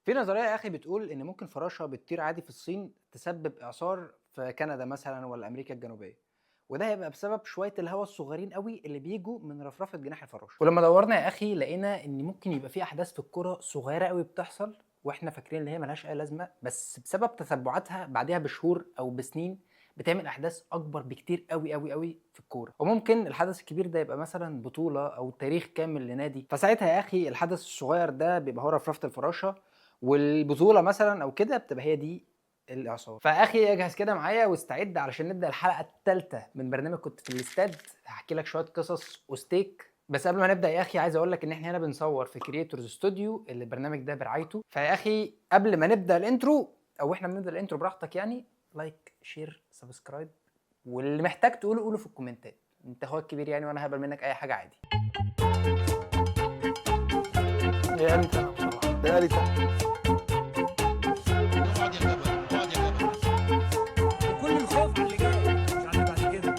في نظريه يا اخي بتقول ان ممكن فراشه بتطير عادي في الصين تسبب اعصار في كندا مثلا ولا امريكا الجنوبيه، وده هيبقى بسبب شويه الهواء الصغيرين قوي اللي بيجوا من رفرفه جناح الفراشه. ولما دورنا يا اخي لقينا ان ممكن يبقى في احداث في الكره صغيره قوي بتحصل واحنا فاكرين ان هي ملهاش اي لازمه، بس بسبب تتبعاتها بعدها بشهور او بسنين بتعمل احداث اكبر بكتير قوي قوي قوي في الكوره. وممكن الحدث الكبير ده يبقى مثلا بطوله او تاريخ كامل لنادي، فساعتها يا اخي الحدث الصغير ده بيبقى هو رفرفه الفراشه، والبطوله مثلا او كده بتبقى هي دي الاعصاب. فاخي اجهز كده معايا واستعد علشان نبدا الحلقه الثالثه من برنامج كنت في الاستاد. هحكي لك شويه قصص وستيك. بس قبل ما نبدا يا اخي عايز اقول لك ان احنا هنا بنصور في كرييتورز ستوديو اللي البرنامج ده برعايته. فيا اخي قبل ما نبدا الانترو او احنا بنبدا الانترو براحتك يعني، لايك شير سبسكرايب، واللي محتاج تقوله قوله في الكومنتات. انت اخوك كبير يعني وانا هقبل منك اي حاجه عادي. يا انت انا بصراحه يا ريت. اقعد يا جبل اقعد يا جبل. وكل الخوف على اللي جاي مش على اللي بعد كده.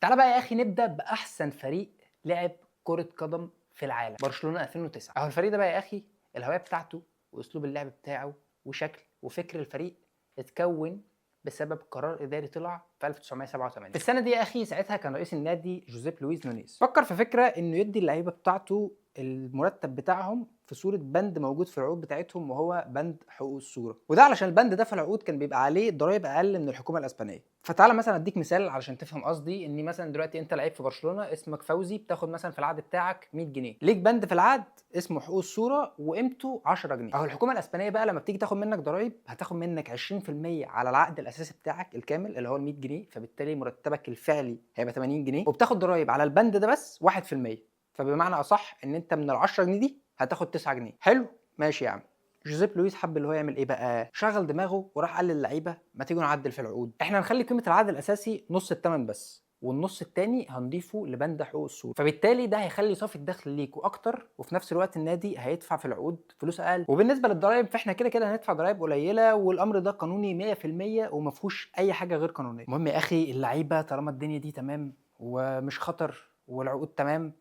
تعالى بقى يا اخي نبدا باحسن فريق لعب كره قدم في العالم، برشلونه 2009. اهو الفريق ده بقى يا اخي الهويه بتاعته واسلوب اللعب بتاعه وشكل وفكر الفريق اتكون بسبب قرار اداري طلع في 1987. في السنه دي يا اخي ساعتها كان رئيس النادي جوزيب لويز نونيز فكر في فكره انه يدي اللعيبه بتاعته المرتب بتاعهم في صوره بند موجود في العقود بتاعتهم، وهو بند حقوق الصوره. وده علشان البند ده في العقود كان بيبقى عليه ضرائب اقل من الحكومه الاسبانيه. فتعالى مثلا اديك مثال علشان تفهم قصدي. اني مثلا دلوقتي انت لعيب في برشلونه اسمك فوزي، بتاخد مثلا في العقد بتاعك 100 جنيه، ليك بند في العقد اسمه حقوق الصوره وقيمته 10 جنيه. اهو الحكومه الاسبانيه بقى لما بتيجي تاخد منك ضرائب هتاخد منك 20% على العقد الاساسي بتاعك الكامل اللي هو ال 100 جنيه، فبالتالي مرتبك الفعلي هيبقى 80 جنيه، وبتاخد ضرائب على البند ده بس 1%. فبمعنى اصح ان انت من ال 10 جنيه دي هتاخد 9 جنيه. حلو ماشي يا عم. جوزيب لويس حب اللي هو يعمل ايه بقى؟ شغل دماغه وراح قال للعيبه ما تيجوا نعدل في العقود، احنا هنخلي قيمه العقد الاساسي نص الثمن بس، والنص التاني هنضيفه لبند حقوق الصوره. فبالتالي ده هيخلي صافي الدخل ليكوا اكتر، وفي نفس الوقت النادي هيدفع في العقود فلوس اقل. وبالنسبه للضرايب فاحنا كده كده هندفع ضرايب قليله، والامر ده قانوني 100% وما فيهوش اي حاجه غير قانونيه. المهم يا اخي اللعيبه طالما الدنيا دي تمام ومش خطر والعقود تمام،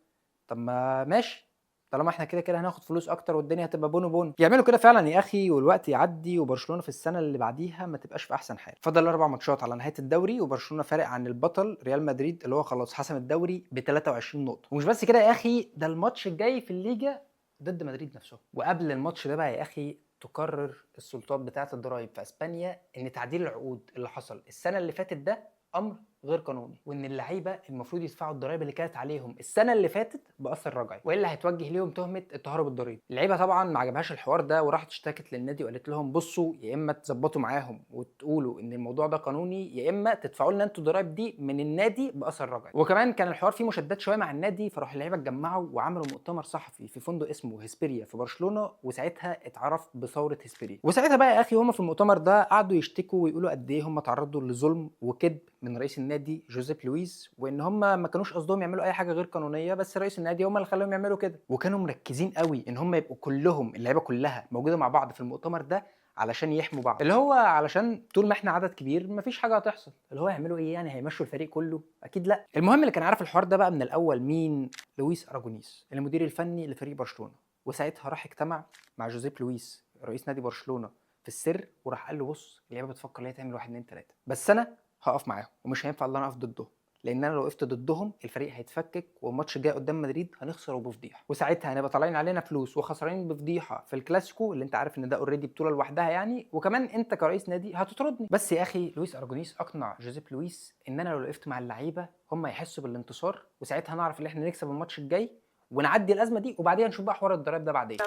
طب ما ماشي، طالما احنا كده كده هناخد فلوس اكتر والدنيا هتبقى بونو بونو. يعملوا كده فعلا يا اخي، والوقت يعدي وبرشلونه في السنه اللي بعديها ما تبقاش في احسن حال. فضل 4 ماتشات على نهايه الدوري وبرشلونه فارق عن البطل ريال مدريد اللي هو خلاص حسم الدوري ب 23 نقطه. ومش بس كده يا اخي، ده الماتش الجاي في الليجا ضد مدريد نفسه. وقبل الماتش ده بقى يا اخي تقرر السلطات بتاعه الضرايب في اسبانيا ان تعديل العقود اللي حصل السنه اللي فاتت ده امر غير قانوني، وان اللعيبه المفروض يدفعوا الضرايب اللي كانت عليهم السنه اللي فاتت باثر رجعي، والا هيتوجه ليهم تهمه التهرب الضريبي. اللعيبه طبعا ما عجبهاش الحوار ده وراحت اشتكت للنادي وقالت لهم بصوا، يا اما تظبطوا معاهم وتقولوا ان الموضوع ده قانوني، يا اما تدفعوا لنا انتوا الضرايب دي من النادي باثر رجعي. وكمان كان الحوار فيه مشادات شويه مع النادي، فراح اللعيبه اتجمعوا وعملوا مؤتمر صحفي في فندق اسمه هيسبيريا في برشلونه، وساعتها اتعرف بثوره هيسبيريا. وساعتها بقى يا اخي هم في المؤتمر ده قعدوا يشتكوا ويقولوا قد ايه هم تعرضوا لظلم وكذب من رئيس النادي جوزيب لويس، وان هم ما كانوش قصدهم يعملوا اي حاجه غير قانونيه، بس رئيس النادي هم اللي خلاهم يعملوا كده. وكانوا مركزين قوي ان هم يبقوا كلهم اللعيبه كلها موجوده مع بعض في المؤتمر ده علشان يحموا بعض، اللي هو علشان طول ما احنا عدد كبير مفيش حاجه هتحصل. اللي هو يعملوا ايه يعني؟ هيمشوا الفريق كله؟ اكيد لا. المهم اللي كان عارف الحوار ده بقى من الاول مين؟ لويس اراجونيس المدير الفني لفريق برشلونه. وساعتها راح اجتمع مع جوزيب لويس رئيس نادي برشلونه في السر، وراح قال له بص، اللعيبه بتفكر ليه تعمل 1 2 3، بس انا هقف معاهم ومش هينفع ان انا اقف ضدهم، لان انا لو وقفت ضدهم الفريق هيتفكك، والماتش الجاي قدام مدريد هنخسر وبفضيحه، وساعتها هنبقى طالعين علينا فلوس وخسرانين بفضيحه في الكلاسيكو اللي انت عارف ان ده اوريدي بطوله لوحدها يعني، وكمان انت كرئيس نادي هتطردني. بس يا اخي لويس اراجونيس اقنع جوزيب لويس ان انا لو وقفت مع اللعيبه هم هيحسوا بالانتصار، وساعتها نعرف ان احنا نكسب الماتش الجاي ونعدي الازمه دي، وبعديها نشوف بقى حوار الضرايب ده بعدين.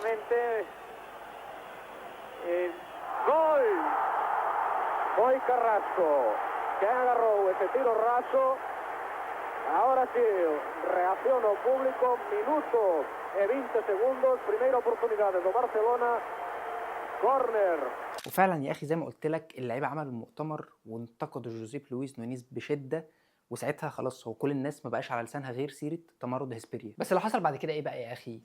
Gol. Hoy Carrasco, que agarró ese tiro raso. Ahora sí, reaccionó público, minuto e 20 segundos, primera oportunidad do Barcelona, corner. وفعلا يا اخي زي ما قلت لك اللعيبه عملوا المؤتمر وانتقدوا جوزيب لويس نونيز بشده، وساعتها خلاص هو كل الناس ما بقاش على لسانها غير سيره تمرد هيسبيريا. بس اللي حصل بعد كده ايه بقى يا اخي؟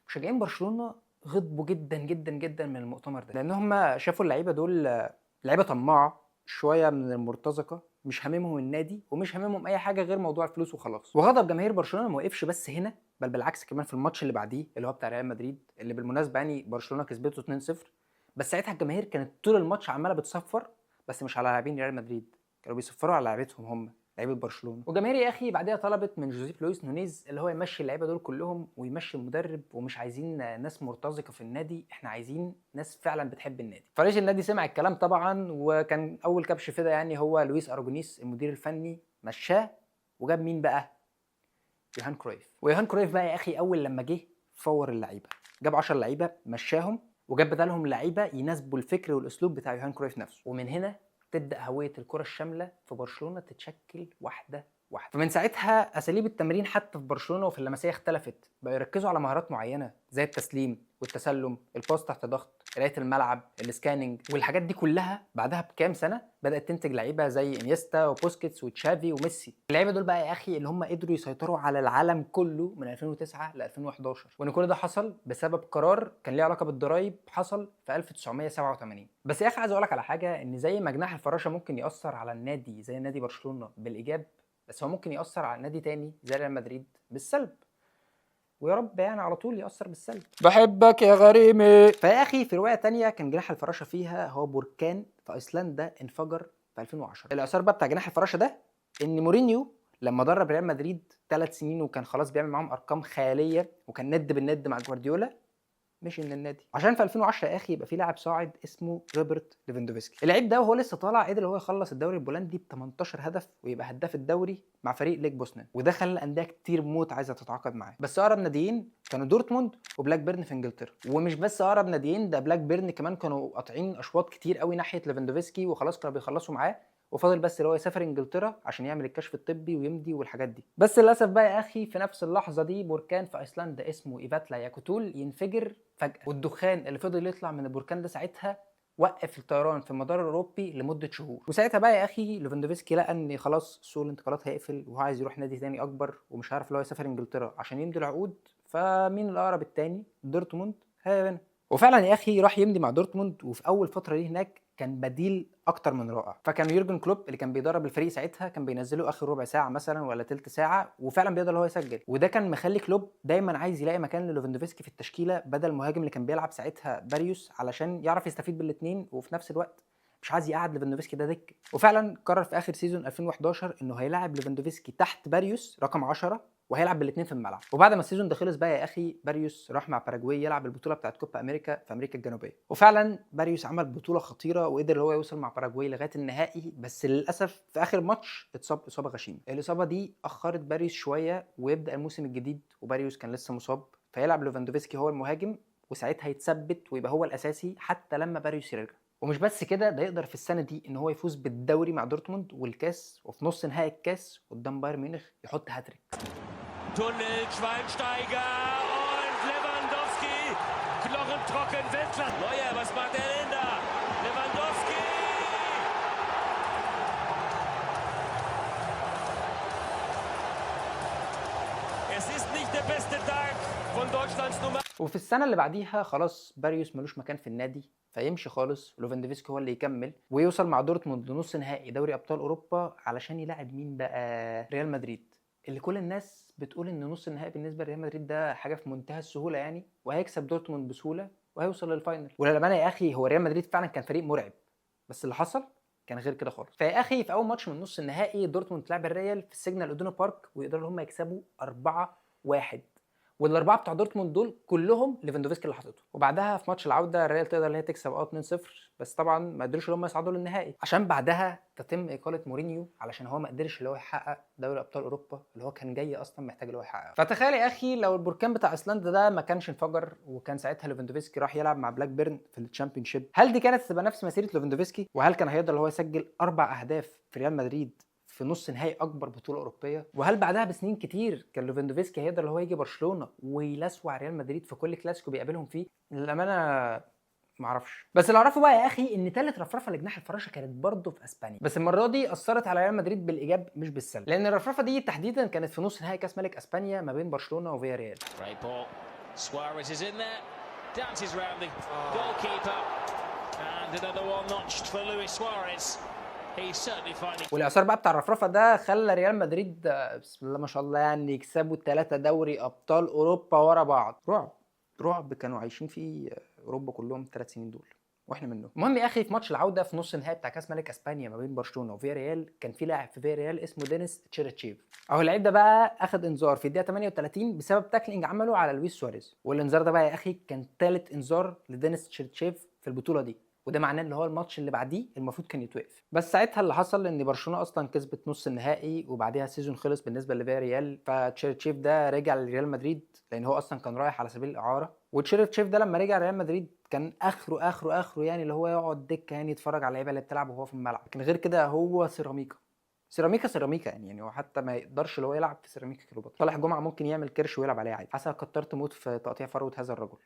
مشجعين برشلونه غضبوا جدا جدا جدا من المؤتمر ده، لان هم شافوا اللعيبه دول لعيبه طماعه شويه من المرتزقه، مش هاممهم النادي ومش هاممهم اي حاجه غير موضوع الفلوس وخلاص. وغضب جماهير برشلونه ما وقفش بس هنا، بل بالعكس كمان في الماتش اللي بعديه اللي هو بتاع ريال مدريد اللي بالمناسبه يعني برشلونه كسبته 2-0، بس ساعتها الجماهير كانت طول الماتش عماله بتصفر، بس مش على لاعبين ريال مدريد، كانوا بيصفروا على لعيبتهم هم، لعيبه برشلونه. وجماهير يا اخي بعدها طلبت من جوزيف لويس نونيز اللي هو يمشي اللعيبه دول كلهم ويمشي المدرب، ومش عايزين ناس مرتزقه في النادي، احنا عايزين ناس فعلا بتحب النادي. فرئيس النادي سمع الكلام طبعا، وكان اول كبش فدا يعني هو لويس اراجونيس المدير الفني مشاه، وجاب مين بقى؟ يوهان كرويف. ويوهان كرويف بقى يا اخي اول لما جه فور اللعيبه، جاب 10 لعيبه مشاهم وجاب بدالهم لعيبه يناسبوا الفكر والاسلوب بتاع يوهان كرويف نفسه، ومن هنا تبدا هويه الكره الشامله في برشلونه تتشكل واحده واحده. فمن ساعتها اساليب التمرين حتى في برشلونه وفي اللمسيه اختلفت، بقوا يركزوا على مهارات معينه زي التسليم والتسلم، الباس تحت ضغط، قرايه الملعب، السكاننج، والحاجات دي كلها بعدها بكام سنه بدات تنتج لعيبه زي انيستا وبوسكيتس وتشافي وميسي. اللعيبه دول بقى يا اخي اللي هم قدروا يسيطروا على العالم كله من 2009 ل 2011، وان كل ده حصل بسبب قرار كان ليه علاقه بالضرايب حصل في 1987. بس يا اخي عايز اقول لك على حاجه، ان زي ما جناح الفراشه ممكن ياثر على النادي زي نادي برشلونه بالايجاب، بس هو ممكن ياثر على نادي تاني زي ريال مدريد بالسلب، ويا رب يعني على طول يأثر بالسلب. بحبك يا غريمي. فيا اخي في روايه تانية كان جناح الفراشه فيها هو بركان في ايسلندا انفجر في 2010. الاثار بقى بتاع جناح الفراشه ده ان مورينيو لما درب ريال مدريد 3 سنين وكان خلاص بيعمل معاهم ارقام خياليه وكان ند بالند مع جوارديولا، مشي من النادي عشان في 2010 يا اخي يبقى في لاعب صاعد اسمه روبرت ليفاندوفسكي. اللعيب ده وهو لسه طالع قدر هو يخلص الدوري البولندي ب 18 هدف ويبقى هداف الدوري مع فريق ليك بوسنان، وده خلى انديه كتير موت عايزه تتعاقد معاه. بس اقرب ناديين كانوا دورتموند وبلاك بيرن في انجلترا، ومش بس اقرب ناديين، ده بلاك بيرن كمان كانوا قاطعين اشواط كتير قوي ناحيه ليفاندوفسكي وخلاص كانوا بيخلصوا معاه، وفاضل بس اللي هو يسافر انجلترا عشان يعمل الكشف الطبي ويمضي والحاجات دي. بس للاسف بقى يا اخي في نفس اللحظه دي بركان في ايسلندا اسمه ايفاتلا ياكوتول ينفجر فجاه، والدخان اللي فضل يطلع من البركان ده ساعتها وقف الطيران في المدار الاوروبي لمده شهور. وساعتها بقى يا اخي ليفاندوفسكي لقى ان خلاص سوق الانتقالات هيقفل وهو عايز يروح نادي تاني اكبر ومش عارف اللي هو يسافر انجلترا عشان يمضي العقود، فمين الاقرب التاني؟ دورتموند. هي وفعلا يا اخي راح يمضي مع دورتموند، وفي اول فتره ليه هناك كان بديل اكتر من رائع. فكان يورجن كلوب اللي كان بيدرب الفريق ساعتها كان بينزله اخر ربع ساعه مثلا ولا تلت ساعه، وفعلا بيقدر هو يسجل، وده كان مخلي كلوب دايما عايز يلاقي مكان لليفاندوفسكي في التشكيله بدل المهاجم اللي كان بيلعب ساعتها باريوس، علشان يعرف يستفيد بالاثنين وفي نفس الوقت مش عايز يقعد ليفاندوفسكي ده دكه. وفعلا قرر في اخر سيزون 2011 انه هيلاعب ليفاندوفسكي تحت باريوس رقم 10 وهيلعب بالاثنين في الملعب. وبعد ما السيزون ده خلص بقى يا اخي باريوس راح مع باراجواي يلعب البطوله بتاعت كوبا امريكا في امريكا الجنوبيه، وفعلا باريوس عمل بطوله خطيره وقدر هو يوصل مع باراجواي لغايه النهائي، بس للاسف في اخر ماتش اتصاب اصابه غشيمه. الاصابه دي اخرت باريوس شويه ويبدا الموسم الجديد وباريوس كان لسه مصاب، فيلعب ليفاندوفسكي هو المهاجم وساعتها يتثبت ويبقى هو الاساسي حتى لما باريوس يرجع. ومش بس كده، ده يقدر في السنه دي ان هو يفوز بالدوري مع دورتموند والكاس، وفي نص نهائي الكاس قدام بايرن ميونخ يحط هاتريك. Tunnel, Schweinsteiger und Lewandowski. Knochentrocken Wittler. Neuer, was macht er denn da? Lewandowski! Es ist nicht der beste Tag von Deutschlands Nummer. وفي السنه اللي بعديها خلاص باريوس ملوش مكان في النادي فيمشي خالص، وليفاندوفسكي هو اللي يكمل ويوصل مع دورتموند لنص نهائي دوري ابطال اوروبا علشان يلاعب مين بقى؟ ريال مدريد، اللي كل الناس بتقول ان نص النهائي بالنسبه لريال مدريد ده حاجه في منتهى السهوله يعني، وهيكسب دورتموند بسهوله وهيوصل للفاينل. وللامانه يا اخي هو ريال مدريد فعلا كان فريق مرعب، بس اللي حصل كان غير كده خالص. فيا اخي في اول ماتش من نص النهائي دورتموند تلعب الريال في السيجنال ادونا بارك ويقدروا هم يكسبوا 4-1، والاربعه بتوع دورتموند دول كلهم ليفاندوفسكي اللي حاططهم. وبعدها في ماتش العوده الريال تقدر ان هي تكسب 2-0، بس طبعا ما قدروش ان هم يصعدوا للنهائي عشان بعدها تتم اقاله مورينيو علشان هو ما قدرش اللي هو يحقق دوري ابطال اوروبا اللي هو كان جاي اصلا محتاج اللي هو يحققه. فتخيل يا اخي لو البركان بتاع ايسلندا ده ما كانش انفجر وكان ساعتها ليفاندوفسكي راح يلعب مع بلاك بيرن في الشامبيونشيب، هل دي كانت تبقى نفس مسيره ليفاندوفسكي؟ وهل كان هيقدر اللي هو يسجل 4 اهداف في ريال مدريد في نص نهائي اكبر بطوله اوروبيه؟ وهل بعدها بسنين كتير كان ليفاندوفسكي هيقدر اللي هو يجي برشلونه ويلسوع ريال مدريد في كل كلاسيكو بيقابلهم فيه؟ للامانه معرفش. بس اللي اعرفه بقى يا اخي ان تالت رفرفه لجناح الفراشه كانت برضه في اسبانيا، بس المره دي اثرت على ريال مدريد بالايجاب مش بالسلب، لان الرفرفه دي تحديدا كانت في نص نهائي كاس ملك اسبانيا ما بين برشلونه وفيا ريال. Suarez is in there, dances round the goalkeeper, and another one notched for Luis Suarez. He's certainly finding والاعصار بقى بتاع الرفرفه ده خلى ريال مدريد بسم الله ما شاء الله يعني يكسبوا 3 دوري ابطال اوروبا ورا بعض. رعب كانوا عايشين فيه اوروبا كلهم 3 سنين دول واحنا منهم. المهم يا اخي، في ماتش العوده في نص النهائي بتاع كاس ملك اسبانيا ما بين برشلونه وفيا ريال، كان في لاعب في فيا ريال اسمه دينيس تشيرتشيف. اهو اللعيب ده بقى اخد انذار في الدقيقه 38 بسبب تاكلينج عمله على لويس سواريز، والانذار ده بقى يا اخي كان ثالث انذار لدينيس تشيرتشيف في البطوله دي، وده معناه ان هو الماتش اللي بعديه المفروض كان يتوقف. بس ساعتها اللي حصل ان برشلونه اصلا كسبت نص النهائي، وبعديها السيزون خلص بالنسبه لفيا ريال، فتشيرتشيف ده رجع لريال مدريد لان هو اصلا كان رايح على سبيل الاعاره. وتشيرتشيف ده لما رجع ريال مدريد كان اخره يعني اللي هو يقعد دكه يعني يتفرج على اللعيبه اللي بتلعب وهو في الملعب، لكن غير كده هو سيراميكا يعني هو حتى ما يقدرش اللي هو يلعب في سيراميكا كليوباترا. صالح جمعه ممكن يعمل كرش ويلعب عليه عادي. حسن كترت موت في تقطيع فروه هذا الرجل،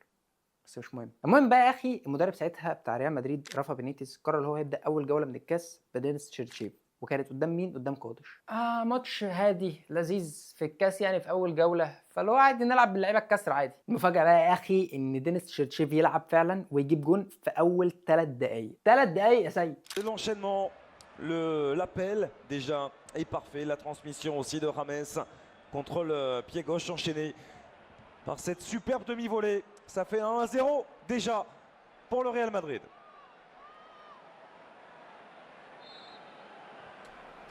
بس مش مهم. المهم بقى يا اخي، المدرب ساعتها بتاع ريال مدريد رافا بينيتيز قرر اللي هو يبدا اول جوله من الكاس بدينيس تشيرتشيف، وكانت قدام مين؟ قدام قادش. ماتش هادي لذيذ في الكاس يعني في اول جوله، فاللي هو عادي نلعب باللعيبه الكسر عادي. المفاجاه بقى يا اخي ان دينيس تشيرتشيف يلعب فعلا ويجيب جون في اول 3 دقائق. 3 دقائق يا سيد. L'enchaînement, l'appel déjà est parfait. La transmission aussi de James. Contrôle pied gauche enchaîné par cette superbe demi-volée. Ça fait 1-0 déjà pour le Real Madrid.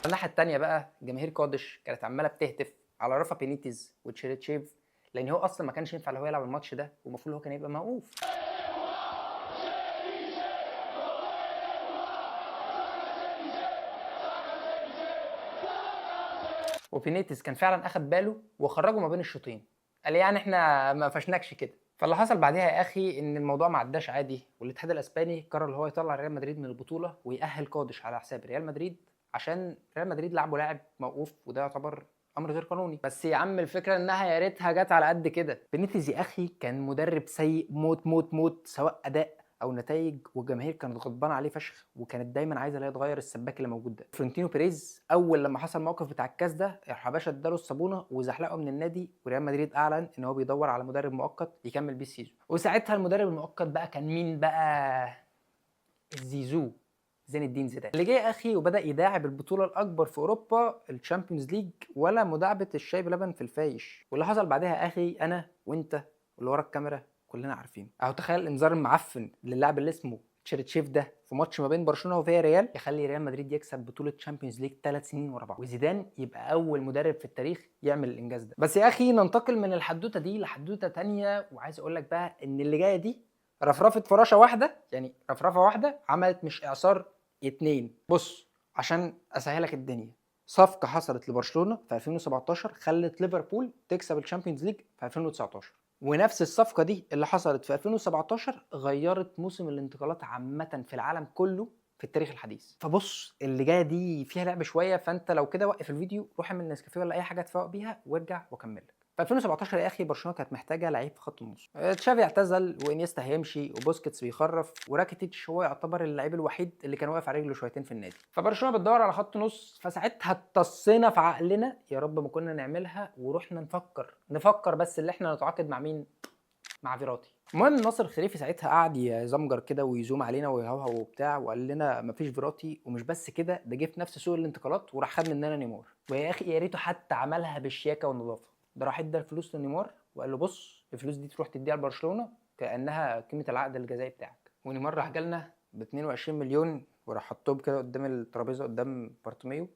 الناحيه الثانيه بقى جماهير قادش كانت عماله بتهتف على رافا بينيتيز وتشيرتشيف، لان هو اصلا ما كانش ينفع اللي هو يلعب الماتش ده، والمفروض هو كان يبقى موقوف. وبينيتيز كان فعلا اخد باله وخرجه ما بين الشوطين، قال يعني احنا ما فشناكش كده. فاللي حصل بعدها يا اخي ان الموضوع ما عداش عادي، والاتحاد الاسباني قرر اللي هو يطلع ريال مدريد من البطوله ويأهل قادش على حساب ريال مدريد، عشان ريال مدريد لعبوا لاعب موقوف، وده يعتبر امر غير قانوني. بس يا عم الفكره انها يا ريتها جت على قد كده. بينيتيز يا اخي كان مدرب سيء موت سواء اداء او نتائج، والجماهير كانت غضبانه عليه فشخ، وكانت دايما عايزه اللي هي تغير السباك اللي موجود ده. فلورنتينو بيريز اول لما حصل الموقف بتاع الكاس ده راح باشا اداله الصابونه وزحلقه من النادي، وريال مدريد اعلن ان هو بيدور على مدرب مؤقت يكمل بيه السيزون. وساعتها المدرب المؤقت بقى كان مين بقى؟ الزيزو، زين الدين زيدان، اللي جه يا اخي وبدا يداعب البطوله الاكبر في اوروبا الشامبيونز ليج، ولا مداعبه الشاي بلبن في الفايش. واللي حصل بعدها يا اخي انا وانت واللي ورا الكاميرا كلنا عارفين. اهو تخيل الانذار المعفن للاعب اللي اسمه تشيرتشيف ده في ماتش ما بين برشلونه وفيا ريال يخلي ريال مدريد يكسب بطوله تشامبيونز ليج 3 سنين ورا بعض، وزيدان يبقى اول مدرب في التاريخ يعمل الانجاز ده. بس يا اخي ننتقل من الحدوته دي لحدوته ثانيه، وعايز اقول لك بقى ان اللي جايه دي رفرفه فراشه واحده، يعني رفرفه واحده عملت مش اعصار 2. بص عشان اسهلك الدنيا، صفقه حصلت لبرشلونه في 2017 خلت ليفربول تكسب الشامبيونز ليج في 2019، ونفس الصفقه دي اللي حصلت في 2017 غيرت موسم الانتقالات عامه في العالم كله في التاريخ الحديث. فبص اللي جايه دي فيها لعب شويه، فانت لو كده وقف الفيديو روح اعمل نسكافيه ولا اي حاجه تفوق بيها وارجع واكمل لك. في 2017 يا اخي برشلونه كانت محتاجه لعيب في خط النص. تشافي اعتزل وانيستا هيمشي وبوسكيتس بيخرف وراكيتيتش هو يعتبر اللعيب الوحيد اللي كان واقف على رجله شويتين في النادي، فبرشلونه بتدور على خط نص. فساعتها اتصينا في عقلنا يا رب ما كنا نعملها، ورحنا نفكر بس اللي احنا نتعاقد مع مين؟ مع فيراتي. المهم ناصر خليفي ساعتها قعد يزمجر كده ويزوم علينا ويهوهو وبتاع، وقال لنا مفيش فيراتي، ومش بس كده ده جه في نفس سوق الانتقالات وراح خد مننا نيمار. ويا اخي يا ريته حتى عملها بالشياكه والنظافه، ده راح ادى الفلوس لنيمار وقال له بص الفلوس دي تروح تديها لبرشلونه كانها قيمه العقد الجزائي بتاعك. ونيمار راح جالنا ب 22 مليون وراح حطهم كده قدام الترابيزه قدام بارتوميو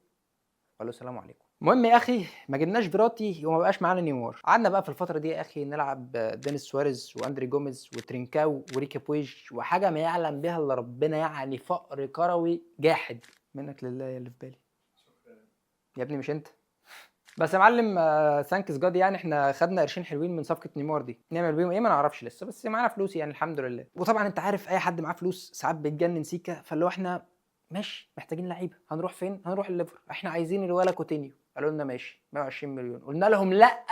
وقال له سلام عليكم. المهم يا اخي ما جبناش فيراتي وما بقاش معانا نيمار، قعدنا بقى في الفتره دي يا اخي نلعب دينيس سواريز واندري جوميز وترينكاو وريكي بويج وحاجه ما يعلم بها الا ربنا، يعني فقر كروي جاحد منك لله اللي في بالي. يا ابني مش انت بس يا معلم. ثانكس جاد يعني احنا خدنا قرشين حلوين من صفقه نيمار دي، نعمل بيهم ايه ما نعرفش لسه، بس معانا فلوس يعني الحمد لله. وطبعا انت عارف اي حد معاه فلوس ساعات بيتجنن سيكا، فاللي هو احنا ماشي محتاجين لعيبه، هنروح فين؟ هنروح الليفر، احنا عايزين الولا كوتينيو. قالوا لنا ماشي 120 مليون، قلنا لهم لا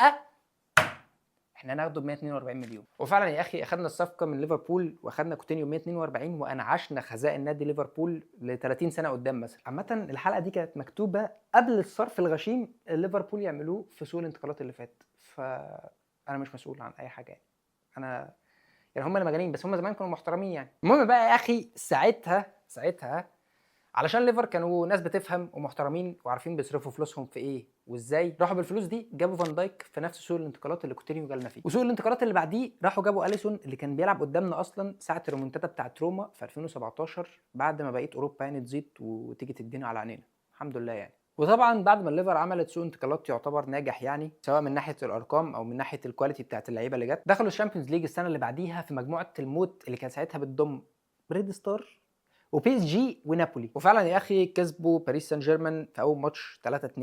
احنا هناخده ب 142 مليون. وفعلا يا اخي اخدنا الصفقه من ليفربول واخدنا كوتينيو 142، وانعشنا خزائن نادي ليفربول ل 30 سنه قدام مثلا. عامه الحلقه دي كانت مكتوبه قبل الصرف الغشيم اللي ليفربول يعملوه في سوق الانتقالات اللي فات، فانا مش مسؤول عن اي حاجه يعني. انا يعني هم اللي مجانين، بس هم زمان كانوا محترمين يعني. المهم بقى يا اخي ساعتها علشان ليفر كانوا ناس بتفهم ومحترمين وعارفين بيصرفوا فلوسهم في ايه وازاي، راحوا بالفلوس دي جابوا فان دايك في نفس سوق الانتقالات اللي كوتينيو جالنا فيه. وسوق الانتقالات اللي بعديه راحوا جابوا اليسون اللي كان بيلعب قدامنا اصلا ساعه الريمونتادا بتاعت روما في 2017 بعد ما بقيت اوروبا يعني تزيد وتيجي تدينا على عينينا، الحمد لله يعني. وطبعا بعد ما الليفر عملت سوق انتقالات يعتبر ناجح يعني، سواء من ناحيه الارقام او من ناحيه الكواليتي بتاعت اللعيبه اللي جت، دخلوا الشامبيونز ليج السنه اللي بعديها في مجموعه الموت اللي كان ساعتها بتضم ريد ستار وبي اس جي ونابولي. وفعلا يا اخي كسبوا باريس سان جيرمان في اول ماتش 3-2،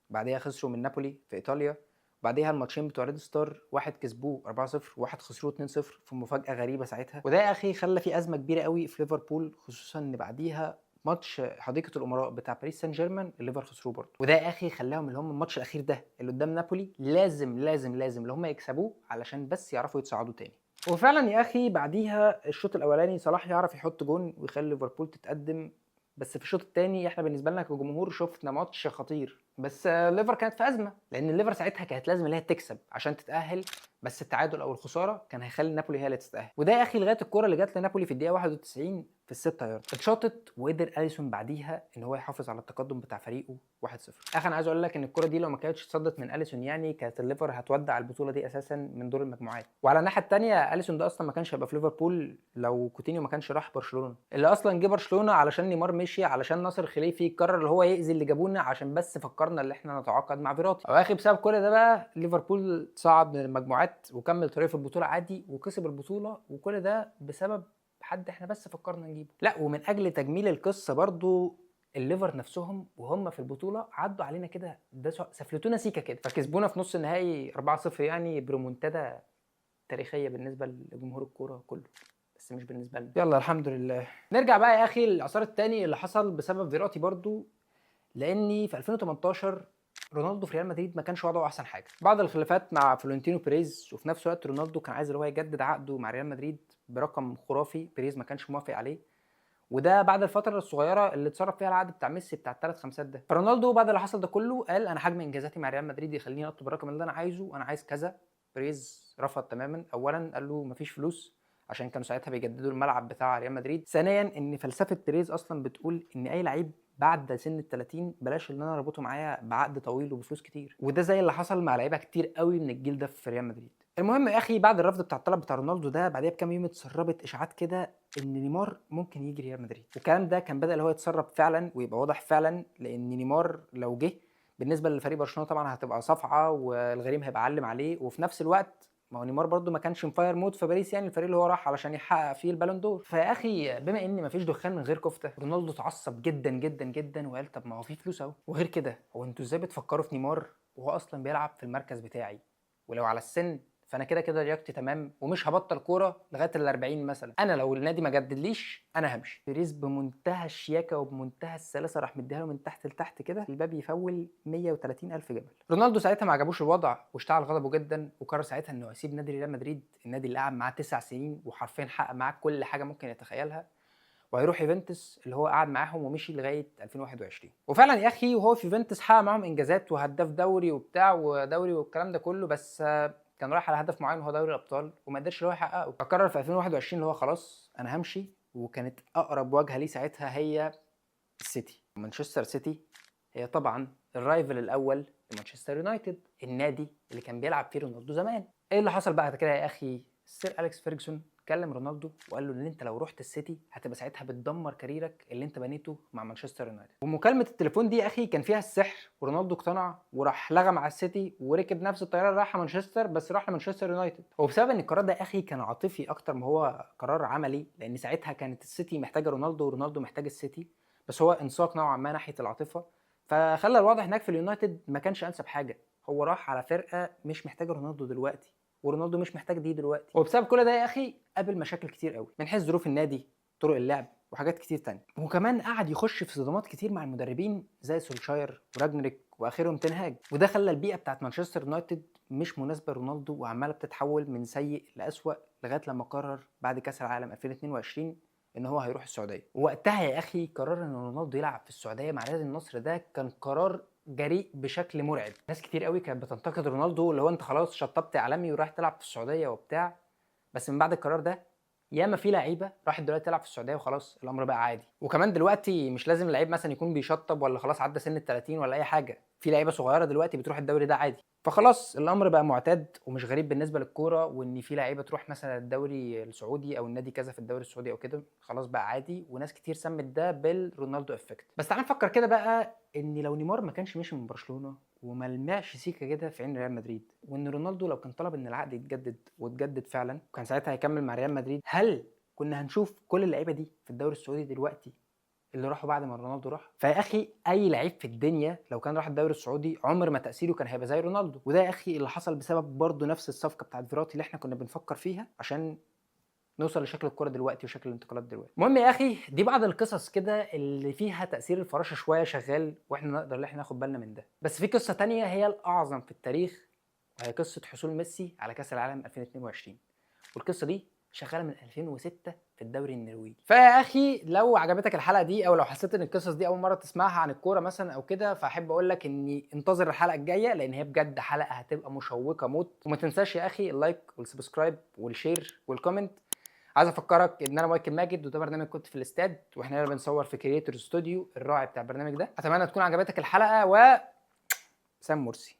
بعديها خسروا من نابولي في ايطاليا، وبعديها الماتشين بتوع ريد ستار واحد كسبوه 4-0 وواحد خسروه 2-0 في مفاجاه غريبه ساعتها. وده يا اخي خلى في ازمه كبيره قوي في ليفربول، خصوصا ان بعديها ماتش حديقه الامراء بتاع باريس سان جيرمان الليفر خسروه برضه. وده يا اخي خلاهم اللي هم الماتش الاخير ده اللي قدام نابولي لازم لازم لازم اللي هم يكسبوه علشان بس يعرفوا يتصعدوا تاني. وفعلا يا اخي بعديها الشوط الاولاني صلاح يعرف يحط جون ويخلي ليفربول تتقدم، بس في الشوط الثاني احنا بالنسبه لنا كجمهور شفنا ماتش خطير. بس ليفر كانت في ازمه، لان الليفر ساعتها كانت لازم اللي هي تكسب عشان تتاهل، بس التعادل او الخساره كان هيخلي نابولي هي اللي تتاهل. وده يا اخي لغايه الكره اللي جت لنابولي في الدقيقه 91 في الستة يارد اتشاطت، وقدر اليسون بعديها ان هو يحافظ على التقدم بتاع فريقه 1-0. اخي انا عايز اقول لك ان الكره دي لو ما كانتش اتصدت من اليسون يعني كانت الليفر هتودع البطوله دي اساسا من دور المجموعات. وعلى الناحيه الثانيه اليسون ده اصلا ما كانش هيبقى في ليفربول لو كوتينيو ما كانش راح برشلونه، اللي اصلا جه برشلونه علشان نيمار مشي، علشان ناصر خليفي قرر اللي هو يأذي اللي جابونا عشان بس فكرنا اللي احنا نتعاقد مع فيراتي. او اخي بسبب كل ده بقى ليفربول صعد من المجموعات وكمل طريقه في البطوله عادي وكسب البطوله، وكل ده بسبب حد احنا بس فكرنا نجيبه. لا ومن اجل تجميل القصه برضو الليفر نفسهم وهم في البطوله عدوا علينا كده، ده سفلتونا سيكا كده، فكسبونا في نص النهائي 4-0 يعني بريمونتادا تاريخيه بالنسبه لجمهور الكوره كله، بس مش بالنسبه لنا. يلا الحمد لله. نرجع بقى يا اخي للاثار الثاني اللي حصل بسبب فيراتي برضو، لاني في 2018 رونالدو في ريال مدريد ما كانش وضعه احسن حاجه، بعض الخلافات مع فلورنتينو بيريز، وفي نفس الوقت رونالدو كان عايز اللي هو يجدد عقده مع ريال مدريد برقم خرافي بيريز ما كانش موافق عليه، وده بعد الفتره الصغيره اللي اتصرف فيها العقد بتاع ميسي بتاع الثلاث خمسات ده. فرونالدو بعد اللي حصل ده كله قال انا حجم انجازاتي مع ريال مدريد يخليني اطلب الرقم اللي انا عايزه وانا عايز كذا. بيريز رفض تماما، اولا قال له مفيش فلوس عشان كانوا ساعتها بيجددوا الملعب بتاع ريال مدريد، ثانيا ان فلسفه بيريز اصلا بتقول ان اي لعيب بعد سن ال 30 بلاش ان انا اربطه معايا بعقد طويل وبفلوس كتير، وده زي اللي حصل مع لعيبه كتير قوي من الجيل ده في ريال مدريد. المهم يا اخي بعد الرفض بتاع الطلب بتاع رونالدو ده بعديها بكام يوم اتسربت اشاعات كده ان نيمار ممكن يجي ريال مدريد، والكلام ده كان بدا اللي هو يتسرب فعلا ويبقى واضح فعلا، لان نيمار لو جه بالنسبه لفريق برشلونه طبعا هتبقى صفعه والغريم هيبقى علم عليه، وفي نفس الوقت ما هو نيمار برده ما كانش مفاير مود في باريس يعني الفريق اللي هو راح علشان يحقق فيه البالون دور. فيا اخي بما ان مفيش دخان من غير كفته، رونالدو اتعصب جدا جدا جدا وقال طب ما هو في فلوس اهو، وغير كده هو انتوا ازاي بتفكروا في نيمار وهو اصلا بيلعب في المركز بتاعي، ولو على السن فانا كده كده لياقتي تمام ومش هبطل كوره لغايه ال 40 مثلا، انا لو النادي ما جددليش انا همشي. بيريز بمنتهى الشياكه وبمنتهى السلاسه راح مديها له من تحت لتحت كده، الباب يفول 130,000 جمل. رونالدو ساعتها ما عجبوش الوضع واشتعل غضبه جدا، وقرر ساعتها انه يسيب نادي ريال مدريد، النادي اللي قعد معاه 9 سنين وحرفيا حقق معاه كل حاجه ممكن يتخيلها، وهيروح يوفنتوس اللي هو قعد معاهم ومشي لغايه 2021. وفعلا يا اخي وهو في يوفنتوس حقق معاهم انجازات وهداف دوري وبتاع ودوري والكلام ده كله، بس كان رايح على هدف معين وهو دوري الابطال وما قدرش اللي هو يحققه، فقرر في 2021 اللي هو خلاص انا همشي، وكانت اقرب واجهه ليه ساعتها هي السيتي. مانشستر سيتي هي طبعا الرايفل الاول لمانشستر يونايتد، النادي اللي كان بيلعب فيه رونالدو زمان. ايه اللي حصل بقى كده يا اخي؟ السير اليكس فيرجسون كلم رونالدو وقال له ان انت لو رحت السيتي هتبقى ساعتها بتدمر كاريرك اللي انت بنيته مع مانشستر يونايتد. ومكالمه التليفون دي يا اخي كان فيها السحر، ورونالدو اقتنع وراح لغى مع السيتي وركب نفس الطياره اللي راح مانشستر، بس راح لمانشستر يونايتد. وبسبب ان القرار ده يا اخي كان عاطفي اكتر ما هو قرار عملي، لان ساعتها كانت السيتي محتاجه رونالدو ورونالدو محتاج السيتي، بس هو انساق نوعا ما ناحيه العاطفه، فخلى الوضع هناك في اليونايتد ما كانش انسب حاجه. هو راح على فرقه مش محتاجه رونالدو دلوقتي، ورونالدو مش محتاج دي دلوقتي، وبسبب كل ده يا اخي قابل مشاكل كتير قوي من حيث ظروف النادي، طرق اللعب، وحاجات كتير تانية. وكمان قعد يخش في صدمات كتير مع المدربين زي سولشاير وراجنريك واخرهم تنهاج، وده خلى البيئه بتاعت مانشستر يونايتد مش مناسبه لرونالدو وعماله بتتحول من سيء لاسوأ، لغايه لما قرر بعد كاس العالم 2022 ان هو هيروح السعوديه. ووقتها يا اخي قرر ان رونالدو يلعب في السعوديه مع نادي النصر، ده كان قرار جريء بشكل مرعب. ناس كتير قوي كانت بتنتقد رونالدو اللي هو انت خلاص شطبت عالمي ورايح تلعب في السعوديه وبتاع، بس من بعد القرار ده ياما في لعيبه راحت دلوقتي تلعب في السعوديه وخلاص الامر بقى عادي. وكمان دلوقتي مش لازم اللعيب مثلا يكون بيشطب ولا خلاص عدى سن ال 30 ولا اي حاجه، في لعيبه صغيره دلوقتي بتروح الدوري ده عادي. فخلاص الامر بقى معتاد ومش غريب بالنسبه للكوره، وان في لعيبه تروح مثلا الدوري السعودي او النادي كذا في الدوري السعودي او كده، خلاص بقى عادي. وناس كتير سمت ده بالرونالدو افكت. بس تعال نفكر كده بقى، ان لو نيمار ما كانش مشي من برشلونه وما لمعش سيكا كده في عين ريال مدريد، وان رونالدو لو كان طلب ان العقد يتجدد واتجدد فعلا وكان ساعتها هيكمل مع ريال مدريد، هل كنا هنشوف كل اللعيبه دي في الدوري السعودي دلوقتي اللي راحوا بعد ما رونالدو راح؟ فيا اخي اي لعيب في الدنيا لو كان راح الدوري السعودي عمر ما تاثيره كان هيبقى زي رونالدو. وده يا اخي اللي حصل بسبب برضه نفس الصفقه بتاعت فيراتي اللي احنا كنا بنفكر فيها عشان نوصل لشكل الكوره دلوقتي وشكل الانتقالات دلوقتي. المهم يا اخي دي بعض القصص كده اللي فيها تاثير الفراشه شويه شغال، واحنا نقدر ان احنا ناخد بالنا من ده. بس في قصه تانية هي الاعظم في التاريخ، وهي قصه حصول ميسي على كاس العالم 2022. والقصه دي شغاله من 2006 في الدوري النرويجي. فيا اخي لو عجبتك الحلقه دي، او لو حسيت ان القصص دي اول مره تسمعها عن الكوره مثلا او كده، فاحب اقول لك اني انتظر الحلقه الجايه، لان هي بجد حلقه هتبقى مشوقه موت. وما تنساش يا اخي اللايك والسبسكرايب والشير والكومنت. عايز افكرك ان انا مايكل ماجد، وده برنامج كنت في الاستاد، واحنا هنا بنصور في كرييتور ستوديو الراعي بتاع البرنامج ده. اتمنى تكون عجبتك الحلقه، و سام مرسي.